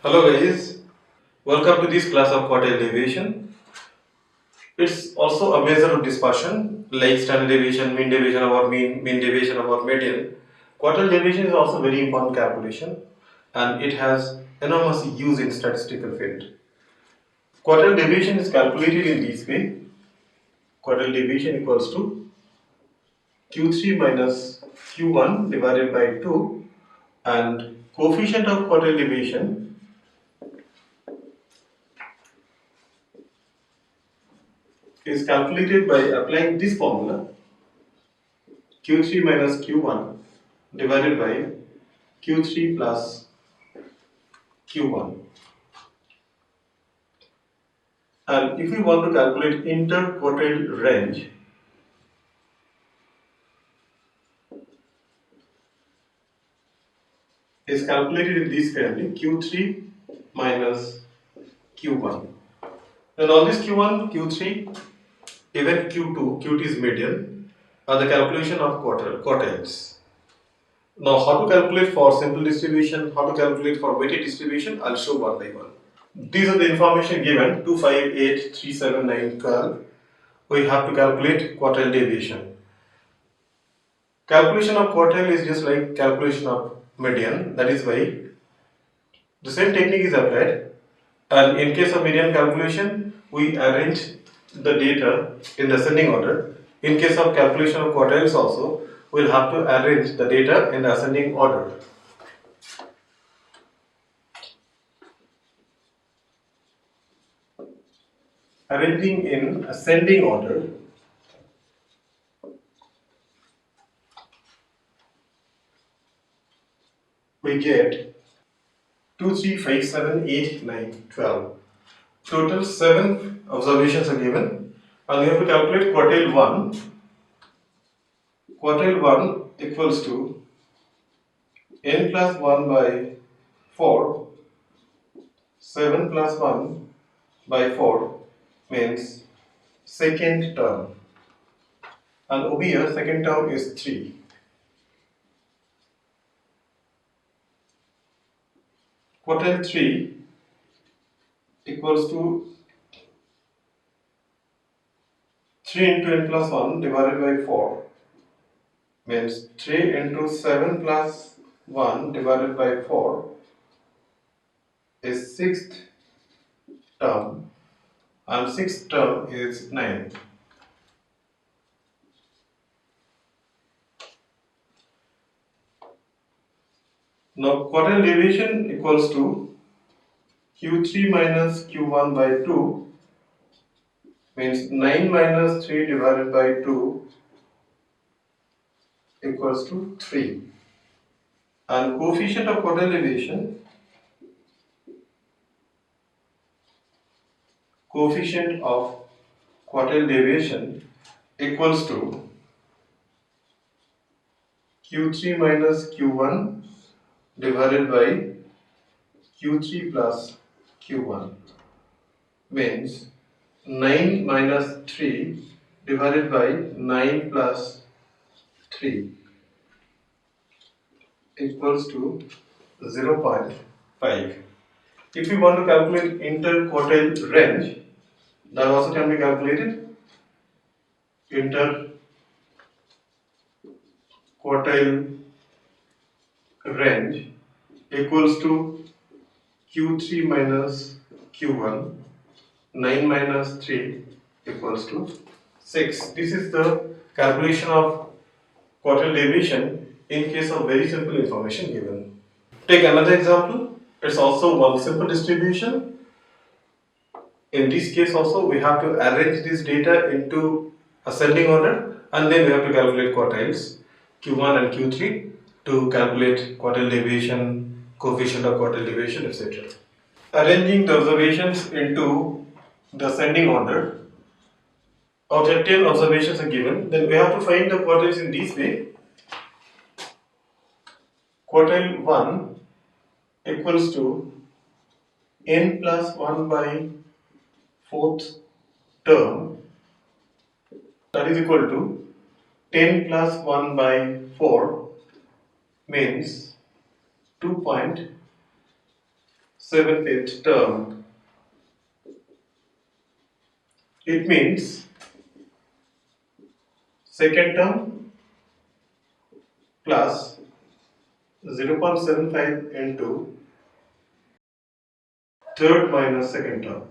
Hello guys, welcome to this class of quartile deviation. It's also a measure of dispersion like standard deviation, mean deviation over mean deviation over median. Quartile deviation is also very important calculation and it has enormous use in statistical field. Quartile deviation is calculated in this way. Quartile deviation equals to Q3 minus Q1 divided by 2 and coefficient of quartile deviation is calculated by applying this formula Q3 minus Q1 divided by Q3 plus Q1. And if we want to calculate interquartile range, is calculated in this way only Q3 minus Q1. Then all this Q1, Q3, even Q2, Q2 is median, are the calculation of quartiles. Now how to calculate for simple distribution, how to calculate for weighted distribution, I'll show one by one. These are the information given 2, 5, 8, 3, 7, 9, 12. We have to calculate quartile deviation. Calculation of quartile is just like calculation of median, that is why the same technique is applied, and in case of median calculation we arrange the data in the ascending order. In case of calculation of quartiles also we will have to arrange the data in the ascending order. Arranging in ascending order, we get 2, 3, 5, 7, 8, 9, 12. Total 7 observations are given and we have to calculate quartile 1. Quartile 1 equals to n plus 1 by 4, 7 plus 1 by 4 means second term, and over here second term is 3. Quartile 3 equals to 3 into n plus 1 divided by 4 means 3 into 7 plus 1 divided by 4 is sixth term, and sixth term is 9. Now quartile deviation equals to Q3 minus Q1 by 2 means 9 minus 3 divided by 2 equals to 3. And coefficient of quartile deviation, equals to Q3 minus Q1 divided by Q3 plus Q1 means 9 minus 3 divided by 9 plus 3 equals to 0.5. If we want to calculate interquartile range, that also can be calculated. Interquartile range equals to Q3 minus Q1, 9 minus 3 equals to 6. This is the calculation of quartile deviation in case of very simple information given. Take another example. It's also one simple distribution. In this case also we have to arrange this data into ascending order and then we have to calculate quartiles Q1 and Q3 to calculate quartile deviation, coefficient of quartile deviation, etc. Arranging the observations into the ascending order. Out of 10 observations are given, then we have to find the quartiles in this way. Quartile 1 equals to n plus 1 by 4th term, that is equal to 10 plus 1 by 4 means 7th term. It means second term plus 0.75 into third minus second term.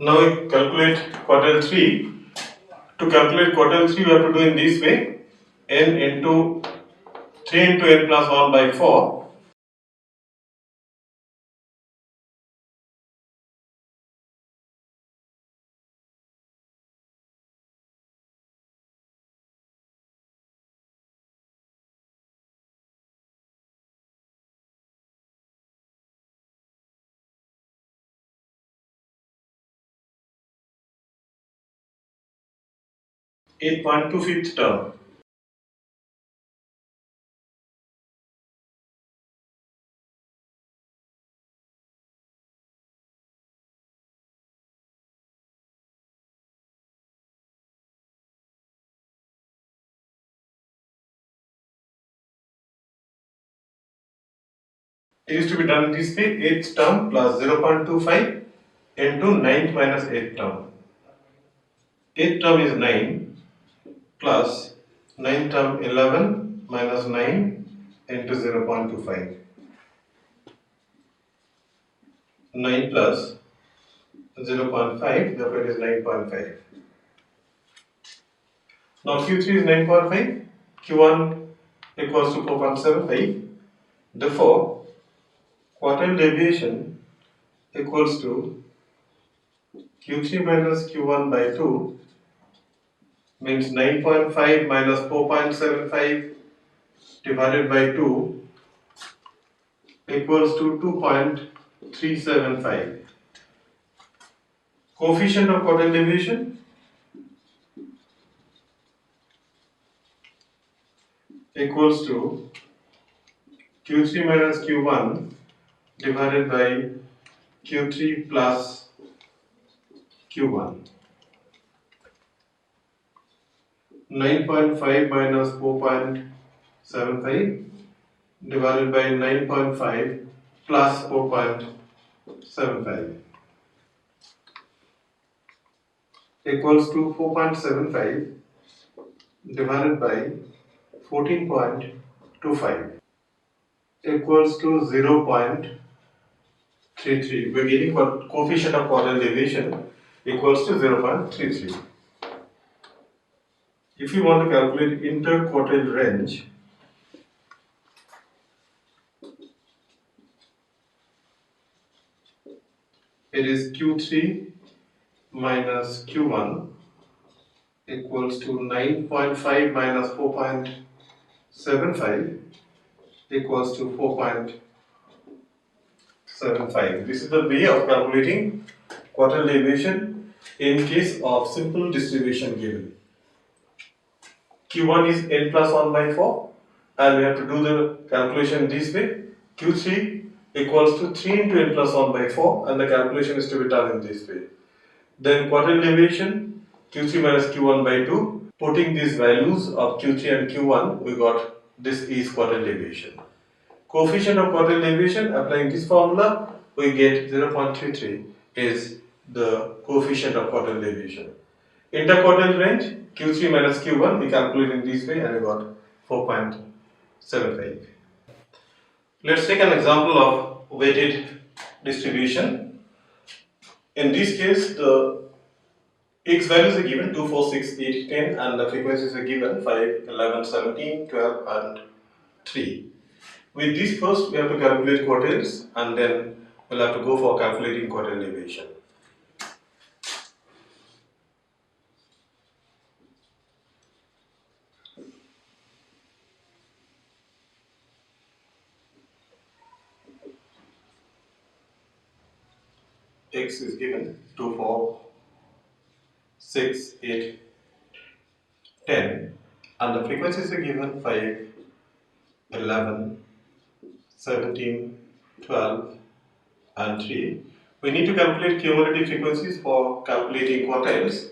Now we calculate quartile 3. To calculate quartile 3 we have to do in this way. N into 3 into n plus 1 by 4. It 1 to 5th term. It is to be done this way, 8th term plus 0.25 into 9th minus 8th term. 8th term is 9 plus 9th term 11 minus 9 into 0.25. 9 plus 0.5, therefore it is 9.5. Now Q3 is 9.5, Q1 equals to 4.75. Therefore, quartile deviation equals to Q3 minus Q1 by 2 means 9.5 minus 4.75 divided by 2 equals to 2.375. Coefficient of quartile deviation equals to Q3 minus Q1 divided by Q3 plus Q1. 9.5 minus 4.75 divided by 9.5 plus 4.75 equals to 4.75 divided by 14.25 equals to 0.33. We are getting coefficient of quartile deviation equals to 0.33. If you want to calculate interquartile range, it is Q3 minus Q1 equals to 9.5 minus 4.75 equals to 4.75. This is the way of calculating quartile deviation in case of simple distribution given. Q1 is n plus 1 by 4 and we have to do the calculation this way. Q3 equals to 3 into n plus 1 by 4 and the calculation is to be done in this way. Then quartile deviation Q3 minus Q1 by 2. Putting these values of Q3 and Q1, we got this is quartile deviation. Coefficient of quartile deviation, applying this formula, we get 0.33 is the coefficient of quartile deviation. Interquartile range Q3 minus Q1, we calculate in this way and we got 4.75. Let's take an example of weighted distribution. In this case, the X values are given 2, 4, 6, 8, 10 and the frequencies are given 5, 11, 17, 12 and 3. With this first we have to calculate quartiles and then we'll have to go for calculating quartile deviation. X is given 2, 4, 6, 8, 10, and the frequencies are given 5, 11, 17, 12, and 3. We need to calculate cumulative frequencies for calculating quartiles.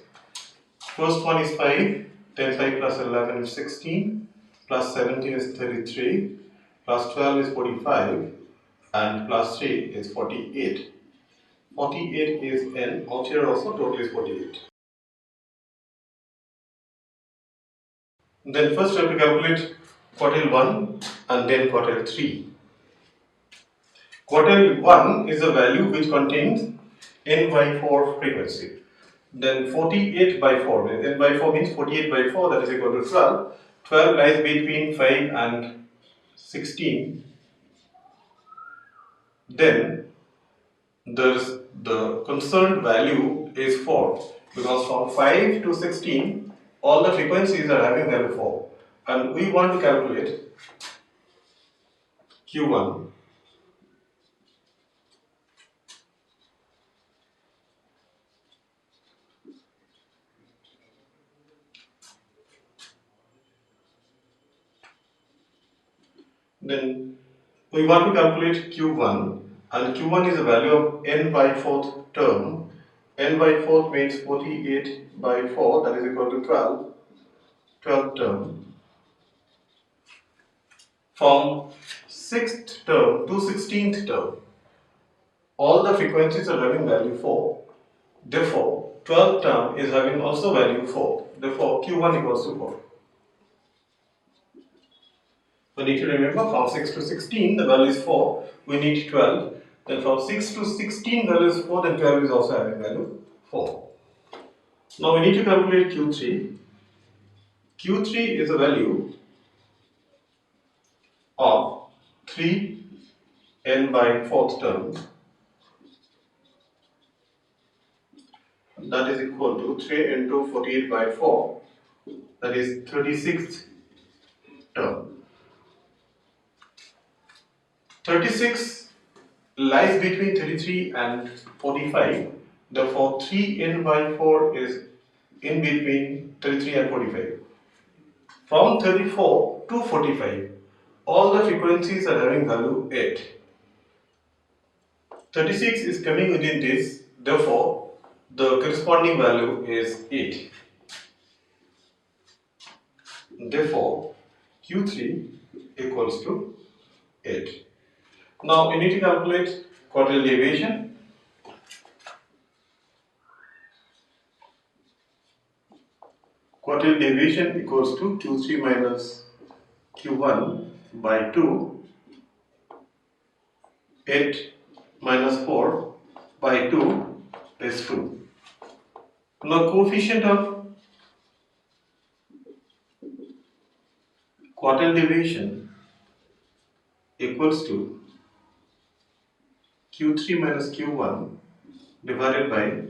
First one is 5, 10 5 plus 11 is 16, plus 17 is 33, plus 12 is 45, and plus 3 is 48. 48 is n, out here also total is 48. Then first we have to calculate quartile 1 and then quartile 3. Quartile 1 is a value which contains n by 4 frequency. Then 48 by 4, n by 4 means 48 by 4, that is equal to 12. 12 lies between 5 and 16. Then the concerned value is 4, because from 5 to 16 all the frequencies are having value 4, and we want to calculate Q1. Then we want to calculate Q1, and Q1 is a value of n by 4th term. N by 4th means 48 by 4, that is equal to 12. 12th term. From 6th term to 16th term, all the frequencies are having value 4. Therefore, 12th term is having also value 4. Therefore, Q1 equals to 4. We need to remember from 6 to 16 the value is 4, we need 12. Then from 6 to 16 value is 4, then 12 is also having value 4. Now we need to calculate Q3. Q3 is a value of 3 n by 4th term, that is equal to 3 into 48 by 4, that is 36th term. 36 lies between 33 and 45, therefore 3n by 4 is in between 33 and 45. From 34 to 45, all the frequencies are having value 8. 36 is coming within this, therefore the corresponding value is 8. Therefore Q3 equals to 8. Now we need to calculate quartile deviation. Quartile deviation equals to Q3 minus Q1 by 2. 8 minus 4 by 2 is 2. Now coefficient of quartile deviation equals to Q3 minus Q1 divided by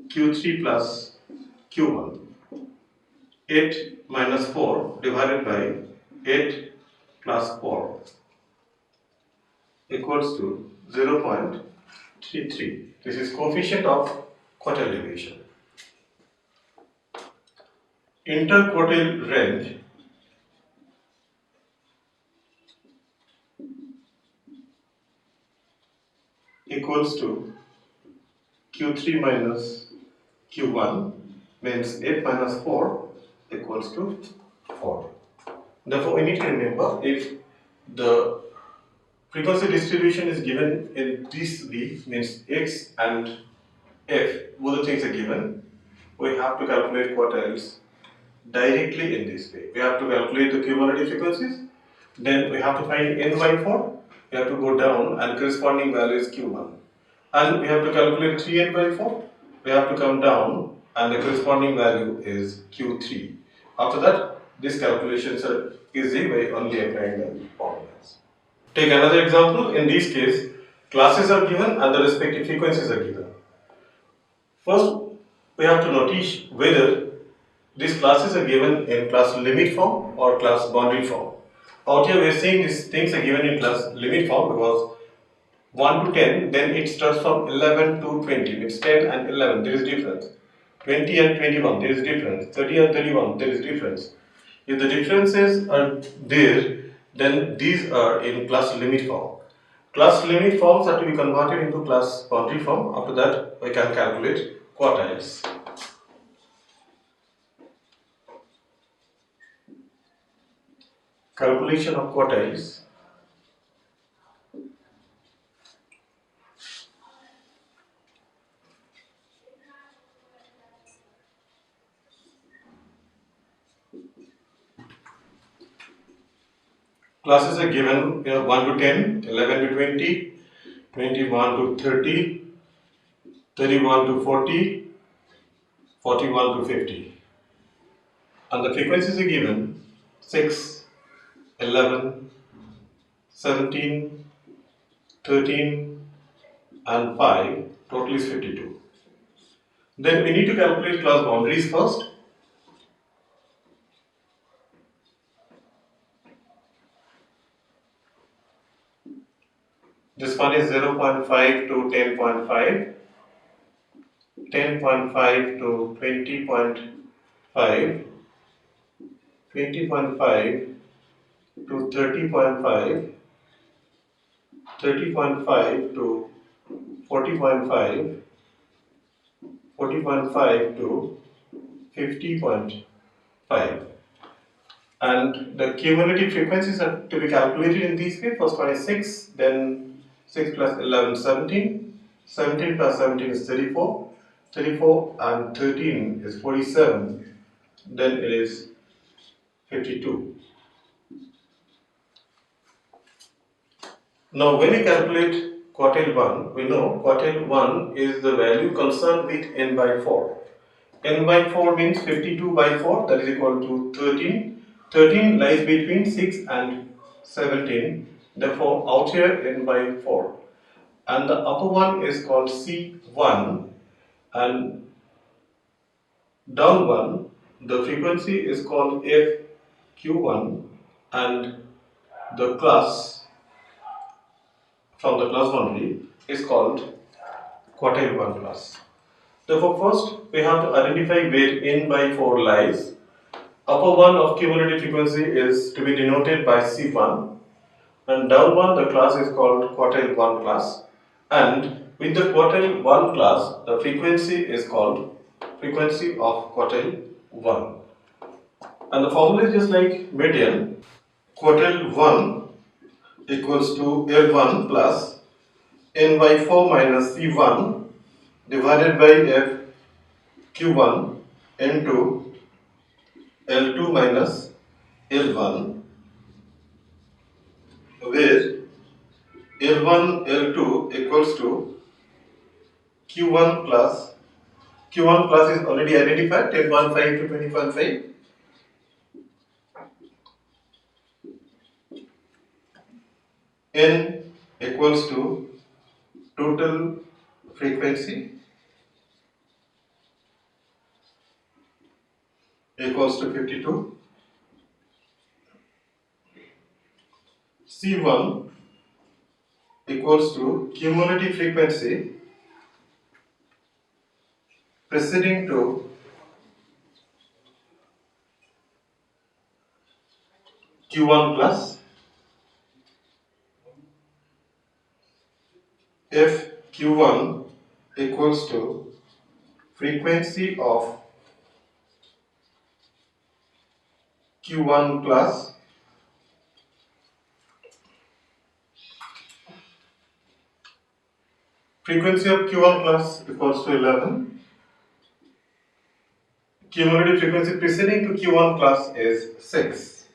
Q3 plus Q1. 8 minus 4 divided by 8 plus 4 equals to 0.33. This is coefficient of quartile deviation. Interquartile range equals to Q3 minus Q1 means 8 minus 4 equals to 4. Therefore, we need to remember, if the frequency distribution is given in this way, means x and f, both the things are given, we have to calculate quartiles directly in this way. We have to calculate the cumulative frequencies, then we have to find n by 4, we have to go down and corresponding value is q1. And we have to calculate 3n by 4, we have to come down and the corresponding value is q3. After that, these calculations are easy by only applying the formulas. Take another example. In this case, classes are given and the respective frequencies are given. First, we have to notice whether these classes are given in class limit form or class boundary form. Out here we are saying these things are given in class limit form because 1 to 10, then it starts from 11 to 20, it's 10 and 11, there is difference. 20 and 21, there is difference. 30 and 31, there is difference. If the differences are there, then these are in class limit form. Class limit forms are to be converted into class boundary form. After that, we can calculate quartiles. Calculation of quartiles. Classes are given 1 to 10, 11 to 20, 21 to 30, 31 to 40, 41 to 50. And the frequencies are given 6, 11, 17, 13 and 5, total is 52. Then we need to calculate class boundaries first. This one is 0.5 to 10.5, 10.5 to 20.5, 20.5 to 30.5, 30.5 to 40.5, 40.5 to 50.5. And the cumulative frequencies are to be calculated in this way. First one is 6, then 6 plus 11, 17, 17 plus 17 is 34, 34 and 13 is 47, then it is 52. Now when we calculate quartile 1, we know quartile 1 is the value concerned with n by 4. N by 4 means 52 by 4, that is equal to 13. 13 lies between 6 and 17, therefore out here n by 4. And the upper one is called C1 and down one, the frequency is called FQ1 and the class from the class boundary is called quartile 1 class. Therefore first we have to identify where n by 4 lies. Upper one of cumulative frequency is to be denoted by C1 and down one the class is called quartile 1 class, and with the quartile 1 class the frequency is called frequency of quartile 1, and the formula is just like median. Quartile 1 equals to L1 plus n by 4 minus C1 divided by FQ1 into L2 minus L1, where L1 L2 equals to Q1 plus Q1 plus is already identified 10.5 to 20.5, n equals to total frequency equals to 52, C1 equals to cumulative frequency preceding to Q1 plus, if Q1 equals to frequency of Q1 plus frequency of Q1 plus equals to 11, cumulative frequency preceding to Q1 plus is 6.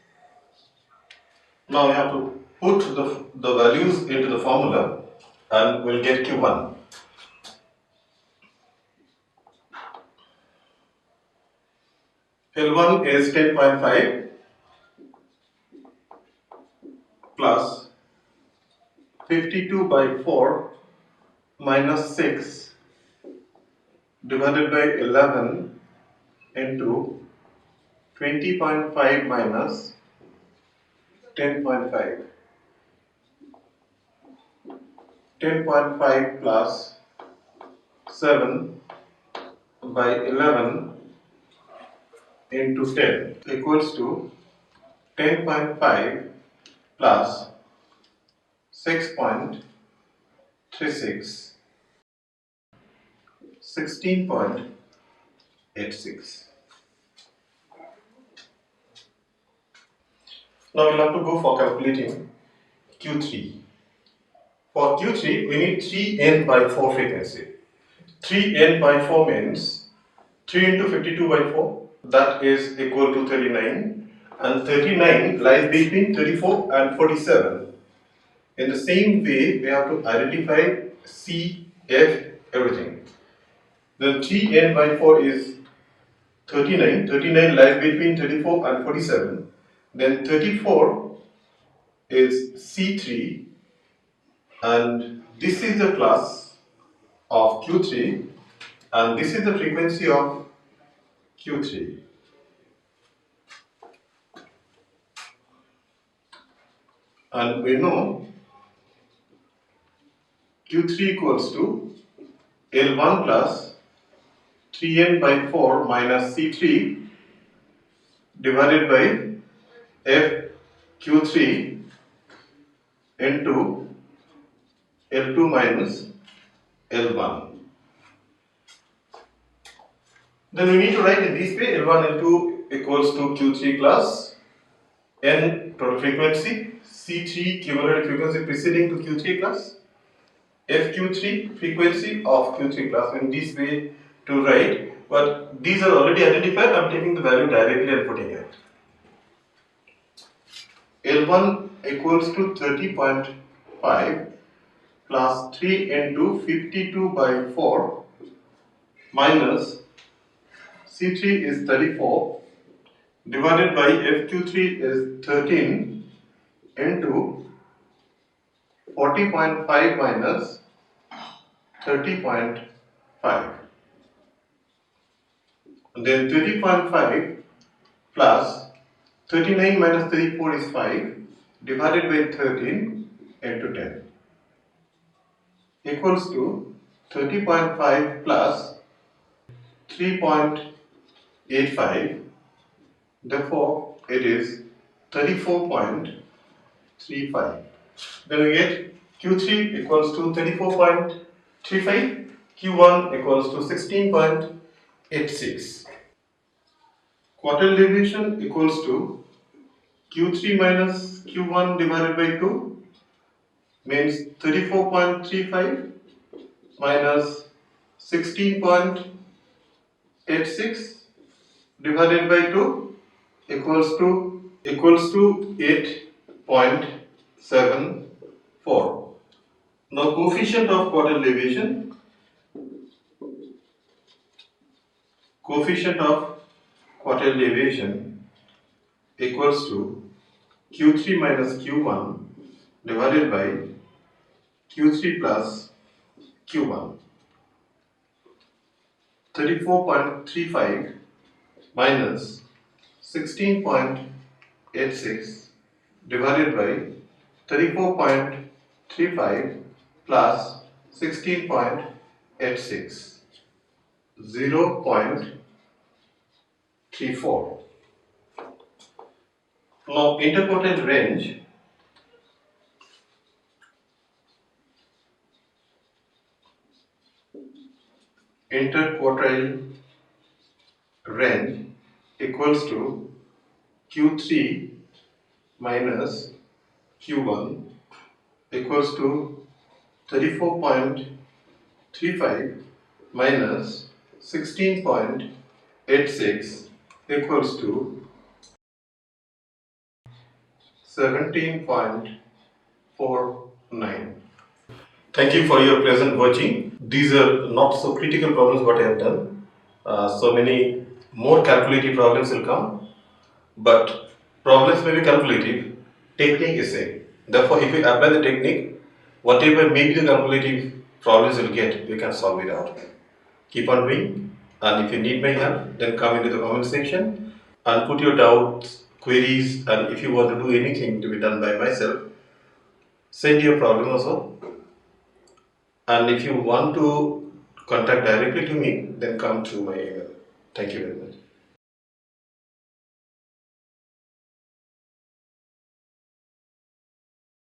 Now we have to put the values into the formula and we'll get Q1. L1 is 10.5 plus 52 by 4 minus 6 divided by 11 into 20.5 minus 10.5. 10.5 plus 7 by 11 into 10 equals to 10.5 plus 6.36, 16.86. Now we'll have to go for calculating Q3. For Q3, we need 3n by 4 frequency. 3n by 4 means 3 into 52 by 4, that is equal to 39, and 39 lies between 34 and 47. In the same way, we have to identify C, F, everything. Then 3n by 4 is 39. 39 lies between 34 and 47. Then 34 is C3, and this is the class of Q3, and this is the frequency of Q3. And we know Q3 equals to L1 plus 3n by 4 minus C3 divided by FQ3 into L2 minus L1. Then we need to write in this way: L1, L2 equals to Q3 plus N total frequency, C3 cumulative frequency preceding to Q3 plus FQ3 frequency of Q3 plus. In this way to write, but these are already identified. I am taking the value directly and putting it. L1 equals to 30.5 plus 3 into 52 by 4 minus C3 is 34 divided by FQ3 is 13 into 40.5 minus 30.5. And then 30.5 plus 39 minus 34 is 5 divided by 13 into 10 equals to 30.5 plus 3.85. Therefore, it is 34.35. Then we get Q3 equals to 34.35, Q1 equals to 16.86. Quartile deviation equals to Q3 minus Q1 divided by 2 means 34.35 minus 16.86 divided by 2 equals to 8.74. Now coefficient of quartile deviation equals to Q3 minus Q1 divided by Q3 plus Q1. 34.35 minus 16.86 divided by 34.35 plus 16.86, 0.34. Now interquartile range equals to Q3 minus Q1 equals to 34.35 minus 16.86 equals to 17.49. Thank you for your present watching. These are not so critical problems what I have done. So many more calculative problems will come, but problems may be calculative, technique is same. Therefore, if you apply the technique, whatever may be the calculative problems you will get, you can solve it out. Keep on doing, and if you need my help, then come into the comment section and put your doubts, queries, and if you want to do anything to be done by myself, send your problem also. And if you want to contact directly to me, then come to my email. Thank you very much.